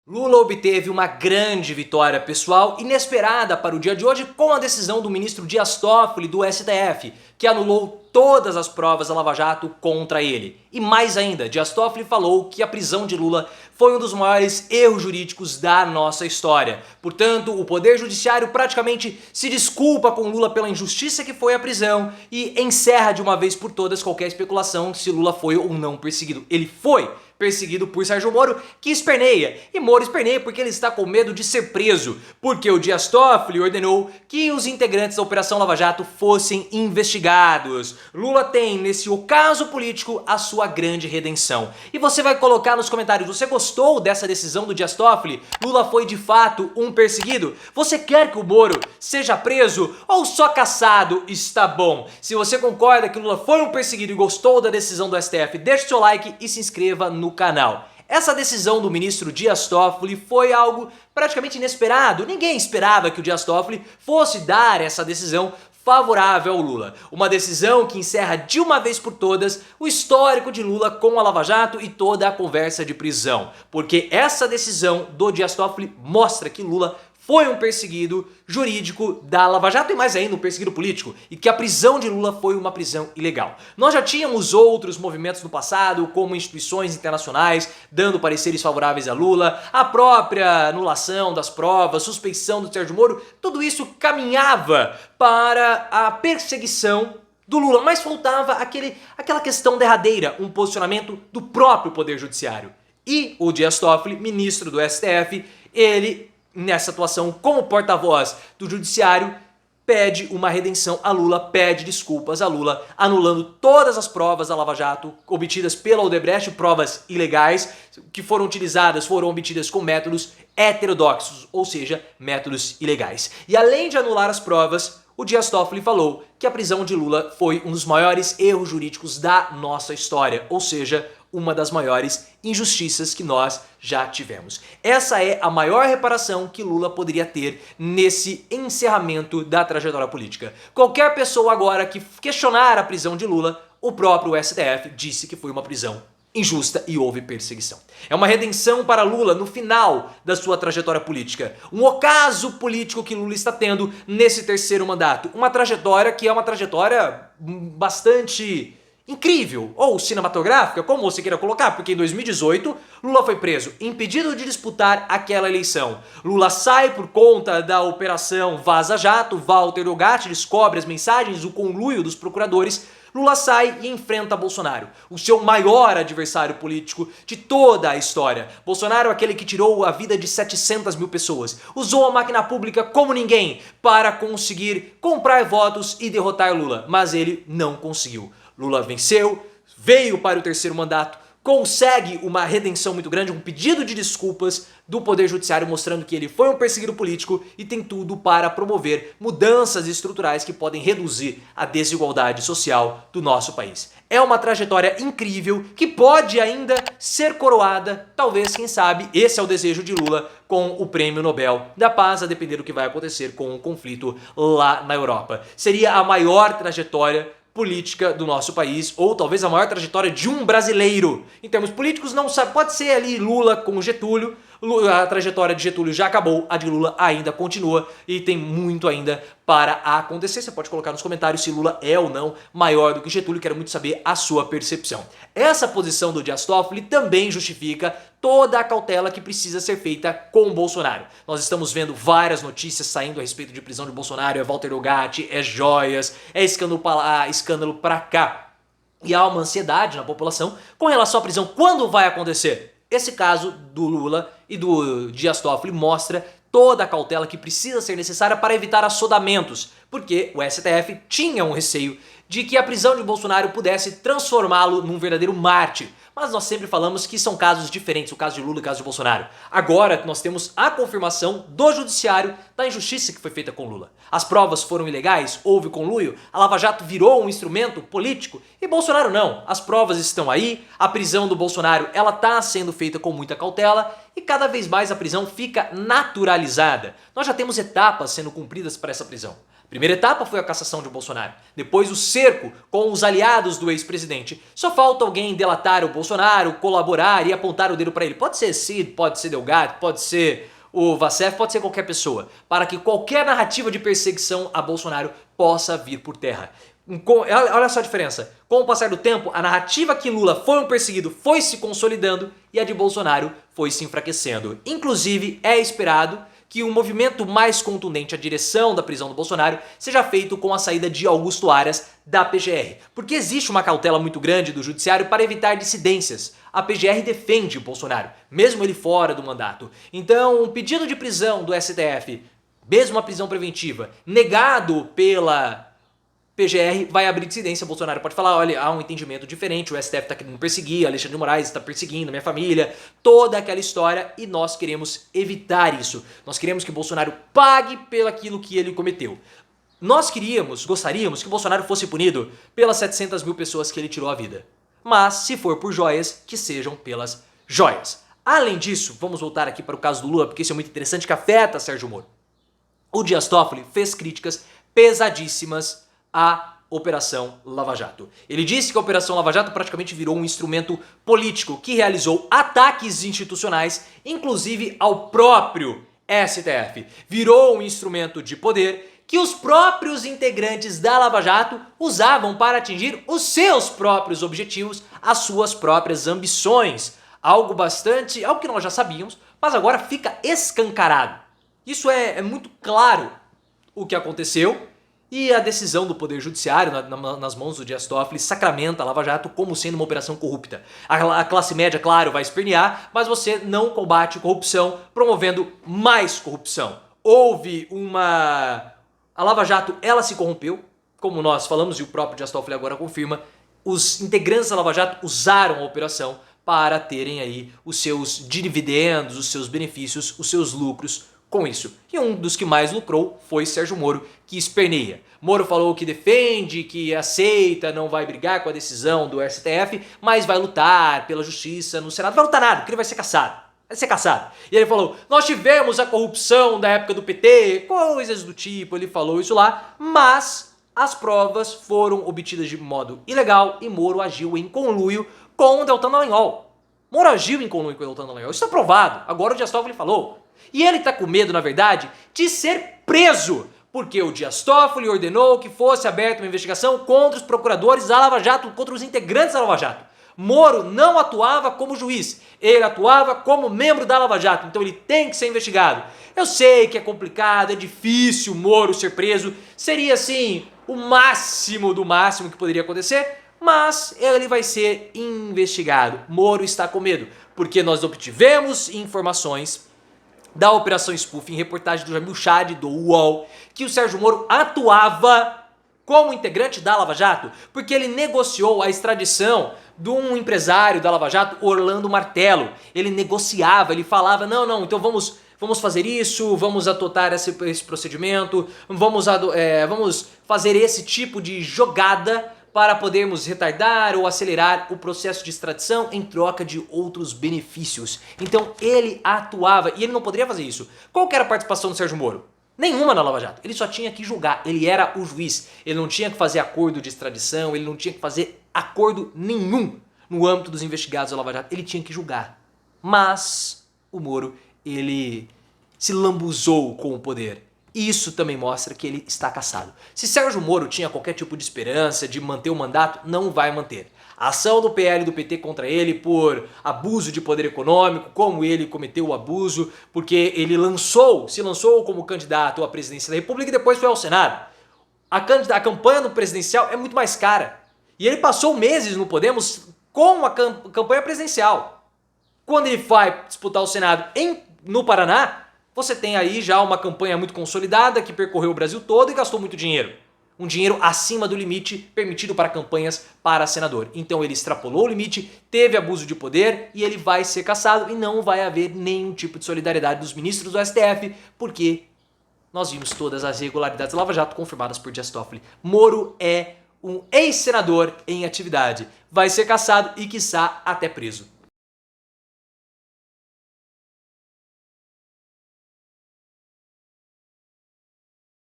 Lula obteve uma grande vitória pessoal inesperada para o dia de hoje com a decisão do ministro Dias Toffoli do STF, que anulou todas as provas da Lava Jato contra ele. E mais ainda, Dias Toffoli falou que a prisão de Lula foi um dos maiores erros jurídicos da nossa história. Portanto, o Poder Judiciário praticamente se desculpa com Lula pela injustiça que foi a prisão e encerra de uma vez por todas qualquer especulação se Lula foi ou não perseguido. Ele foi perseguido por Sérgio Moro, que esperneia. E Moro esperneia porque ele está com medo de ser preso, porque o Dias Toffoli ordenou que os integrantes da Operação Lava Jato fossem investigados. Lula tem, nesse ocaso político, a sua grande redenção. E você vai colocar nos comentários, você gostou dessa decisão do Dias Toffoli? Lula foi de fato um perseguido? Você quer que o Moro seja preso ou só caçado está bom? Se você concorda que Lula foi um perseguido e gostou da decisão do STF, deixe seu like e se inscreva no canal. Essa decisão do ministro Dias Toffoli foi algo praticamente inesperado. Ninguém esperava que o Dias Toffoli fosse dar essa decisão favorável ao Lula. Uma decisão que encerra de uma vez por todas o histórico de Lula com a Lava Jato e toda a conversa de prisão. Porque essa decisão do Dias Toffoli mostra que Lula foi um perseguido jurídico da Lava Jato e mais ainda um perseguido político, e que a prisão de Lula foi uma prisão ilegal. Nós já tínhamos outros movimentos no passado, como instituições internacionais dando pareceres favoráveis a Lula, a própria anulação das provas, suspeição do Sérgio Moro, tudo isso caminhava para a perseguição do Lula, mas faltava aquela questão derradeira, um posicionamento do próprio Poder Judiciário. E o Dias Toffoli, ministro do STF, ele, nessa atuação como porta-voz do judiciário, pede uma redenção a Lula, pede desculpas a Lula, anulando todas as provas da Lava Jato obtidas pela Odebrecht, provas ilegais que foram obtidas com métodos heterodoxos, ou seja, métodos ilegais. E além de anular as provas, o Dias Toffoli falou que a prisão de Lula foi um dos maiores erros jurídicos da nossa história, ou seja, uma das maiores injustiças que nós já tivemos. Essa é a maior reparação que Lula poderia ter nesse encerramento da trajetória política. Qualquer pessoa agora que questionar a prisão de Lula, o próprio STF disse que foi uma prisão injusta e houve perseguição. É uma redenção para Lula no final da sua trajetória política. Um ocaso político que Lula está tendo nesse terceiro mandato. Uma trajetória que é uma trajetória bastante incrível, ou cinematográfica, como você queira colocar, porque em 2018 Lula foi preso, impedido de disputar aquela eleição. Lula sai por conta da operação Vaza Jato, Walter Delgatti descobre as mensagens, o conluio dos procuradores. Lula sai e enfrenta Bolsonaro, o seu maior adversário político de toda a história. Bolsonaro é aquele que tirou a vida de 700 mil pessoas, usou a máquina pública como ninguém para conseguir comprar votos e derrotar Lula, mas ele não conseguiu. Lula venceu, veio para o terceiro mandato, consegue uma redenção muito grande, um pedido de desculpas do Poder Judiciário mostrando que ele foi um perseguido político e tem tudo para promover mudanças estruturais que podem reduzir a desigualdade social do nosso país. É uma trajetória incrível que pode ainda ser coroada, talvez, quem sabe, esse é o desejo de Lula com o Prêmio Nobel da Paz, a depender do que vai acontecer com o conflito lá na Europa. Seria a maior trajetória política do nosso país, ou talvez a maior trajetória de um brasileiro. Em termos políticos, não sabe, pode ser ali Lula com Getúlio, a trajetória de Getúlio já acabou, a de Lula ainda continua e tem muito ainda para acontecer. Você pode colocar nos comentários se Lula é ou não maior do que Getúlio, quero muito saber a sua percepção. Essa posição do Dias Toffoli também justifica toda a cautela que precisa ser feita com o Bolsonaro. Nós estamos vendo várias notícias saindo a respeito de prisão de Bolsonaro, é Walter Delgatti, é joias, é escândalo pra lá, escândalo pra cá. E há uma ansiedade na população com relação à prisão. Quando vai acontecer? Esse caso do Lula e do Dias Toffoli mostra toda a cautela que precisa ser necessária para evitar assodamentos, porque o STF tinha um receio de que a prisão de Bolsonaro pudesse transformá-lo num verdadeiro mártir. Mas nós sempre falamos que são casos diferentes, o caso de Lula e o caso de Bolsonaro. Agora nós temos a confirmação do judiciário da injustiça que foi feita com Lula. As provas foram ilegais, houve conluio, a Lava Jato virou um instrumento político e Bolsonaro não. As provas estão aí, a prisão do Bolsonaro ela está sendo feita com muita cautela e cada vez mais a prisão fica naturalizada. Nós já temos etapas sendo cumpridas para essa prisão. Primeira etapa foi a cassação de Bolsonaro, depois o cerco com os aliados do ex-presidente. Só falta alguém delatar o Bolsonaro, colaborar e apontar o dedo para ele. Pode ser Cid, pode ser Delgado, pode ser o Vassef, pode ser qualquer pessoa, para que qualquer narrativa de perseguição a Bolsonaro possa vir por terra. Olha só a diferença. Com o passar do tempo, a narrativa que Lula foi um perseguido foi se consolidando e a de Bolsonaro foi se enfraquecendo. Inclusive, é esperado que um movimento mais contundente à direção da prisão do Bolsonaro seja feito com a saída de Augusto Aras da PGR, porque existe uma cautela muito grande do judiciário para evitar dissidências. A PGR defende Bolsonaro, mesmo ele fora do mandato. Então, um pedido de prisão do STF, mesmo a prisão preventiva, negado pela PGR, vai abrir dissidência. Bolsonaro pode falar, olha, há um entendimento diferente, o STF está querendo perseguir, Alexandre de Moraes está perseguindo minha família, toda aquela história, e nós queremos evitar isso. Nós queremos que Bolsonaro pague pelo aquilo que ele cometeu. Nós gostaríamos que Bolsonaro fosse punido pelas 700 mil pessoas que ele tirou a vida. Mas, se for por joias, que sejam pelas joias. Além disso, vamos voltar aqui para o caso do Lula, porque isso é muito interessante, que afeta Sérgio Moro. O Dias Toffoli fez críticas pesadíssimas a Operação Lava Jato. Ele disse que a Operação Lava Jato praticamente virou um instrumento político que realizou ataques institucionais, inclusive ao próprio STF. Virou um instrumento de poder que os próprios integrantes da Lava Jato usavam para atingir os seus próprios objetivos, as suas próprias ambições. Algo que nós já sabíamos, mas agora fica escancarado. Isso é muito claro o que aconteceu. E a decisão do Poder Judiciário, nas mãos do Dias Toffoli, sacramenta a Lava Jato como sendo uma operação corrupta. A classe média, claro, vai espernear, mas você não combate corrupção promovendo mais corrupção. A Lava Jato, ela se corrompeu, como nós falamos e o próprio Dias Toffoli agora confirma. Os integrantes da Lava Jato usaram a operação para terem aí os seus dividendos, os seus benefícios, os seus lucros com isso. E um dos que mais lucrou foi Sérgio Moro, que esperneia. Moro falou que defende, que aceita, não vai brigar com a decisão do STF, mas vai lutar pela justiça no Senado. Vai lutar nada, porque ele vai ser cassado. Vai ser cassado. E ele falou, nós tivemos a corrupção da época do PT, coisas do tipo, ele falou isso lá, mas as provas foram obtidas de modo ilegal e Moro agiu em conluio com o Deltan Dallagnol. Moro agiu em conluio com o Deltan Dallagnol, isso é provado. Agora o Dias Toffoli falou. E ele tá com medo, na verdade, de ser preso, porque o Dias Toffoli ordenou que fosse aberta uma investigação contra os procuradores da Lava Jato, contra os integrantes da Lava Jato. Moro não atuava como juiz, ele atuava como membro da Lava Jato, então ele tem que ser investigado. Eu sei que é complicado, é difícil Moro ser preso, seria assim o máximo do máximo que poderia acontecer, mas ele vai ser investigado. Moro está com medo, porque nós obtivemos informações da Operação Spoofing, reportagem do Jamil Chad, do UOL, que o Sérgio Moro atuava como integrante da Lava Jato, porque ele negociou a extradição de um empresário da Lava Jato, Orlando Martello. Ele negociava, ele falava, não, então vamos fazer isso, vamos adotar esse procedimento, vamos fazer esse tipo de jogada para podermos retardar ou acelerar o processo de extradição em troca de outros benefícios. Então ele atuava e ele não poderia fazer isso. Qual que era a participação do Sérgio Moro? Nenhuma na Lava Jato. Ele só tinha que julgar, ele era o juiz. Ele não tinha que fazer acordo de extradição, ele não tinha que fazer acordo nenhum no âmbito dos investigados da Lava Jato. Ele tinha que julgar. Mas o Moro, ele se lambuzou com o poder. Isso também mostra que ele está cassado. Se Sérgio Moro tinha qualquer tipo de esperança de manter o mandato, não vai manter. A ação do PL e do PT contra ele por abuso de poder econômico, como ele cometeu o abuso, porque ele se lançou como candidato à presidência da República e depois foi ao Senado. A campanha do presidencial é muito mais cara. E ele passou meses no Podemos com a campanha presidencial. Quando ele vai disputar o Senado no Paraná, você tem aí já uma campanha muito consolidada que percorreu o Brasil todo e gastou muito dinheiro. Um dinheiro acima do limite permitido para campanhas para senador. Então ele extrapolou o limite, teve abuso de poder e ele vai ser cassado e não vai haver nenhum tipo de solidariedade dos ministros do STF, porque nós vimos todas as irregularidades da Lava Jato confirmadas por Dias Toffoli. Moro é um ex-senador em atividade. Vai ser cassado e, quiçá, até preso.